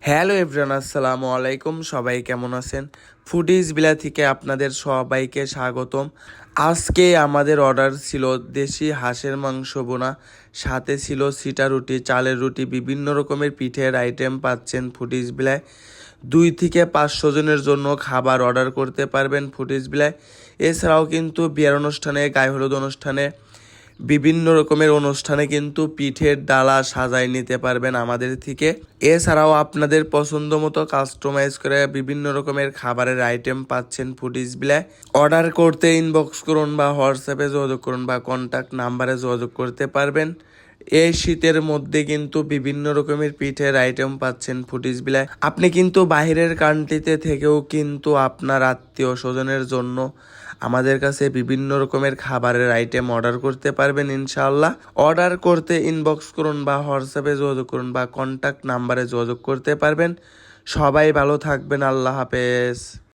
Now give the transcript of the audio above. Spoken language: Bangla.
হ্যালো এভরিওয়ান, আসসালামু আলাইকুম। সবাই কেমন আছেন? ফুডিজ বিলা থেকে আপনাদের সবাইকে স্বাগতম। আজকে আমাদের অর্ডার ছিল দেশি হাঁসের মাংস বোনা, সাথে ছিল সিটা রুটি, চালের রুটি, বিভিন্ন রকমের পিঠের আইটেম পাচ্ছেন ফুডিজ বিলায়। 2 থেকে 500 জনের জন্য খাবার অর্ডার করতে পারবেন ফুডিজ বিলায়। এছাড়াও কিন্তু বিয়ের অনুষ্ঠানে, গায়ে হলুদ অনুষ্ঠানে, বিভিন্ন রকমের অনুষ্ঠানে কিন্তু পিঠের ডালা সাজায় নিতে পারবেন আমাদের থেকে। এছাড়াও আপনাদের পছন্দ মতো কাস্টমাইজ করে বিভিন্ন রকমের খাবারের আইটেম পাচ্ছেন ফুডিজ বিলায়। অর্ডার করতে ইনবক্স করুন বা হোয়াটসঅ্যাপে যোগাযোগ করুন বা কন্ট্যাক্ট নাম্বারে যোগাযোগ করতে পারবেন। এই শীতের মধ্যে কিন্তু বিভিন্ন রকমের পিঠের আইটেম পাচ্ছেন ফুডিজ বিলায়। আপনি কিন্তু বাইরের কান্ট্রিতে থেকেও কিন্তু আপনার আত্মীয় স্বজনের জন্য আমাদের কাছে বিভিন্ন রকমের খাবারের আইটেম অর্ডার করতে পারবেন ইনশাআল্লাহ। অর্ডার করতে ইনবক্স করুন বা হোয়াটসঅ্যাপে যোগাযোগ করুন বা কন্ট্যাক্ট নাম্বারে যোগাযোগ করতে পারবেন। সবাই ভালো থাকবেন। আল্লাহ হাফেজ।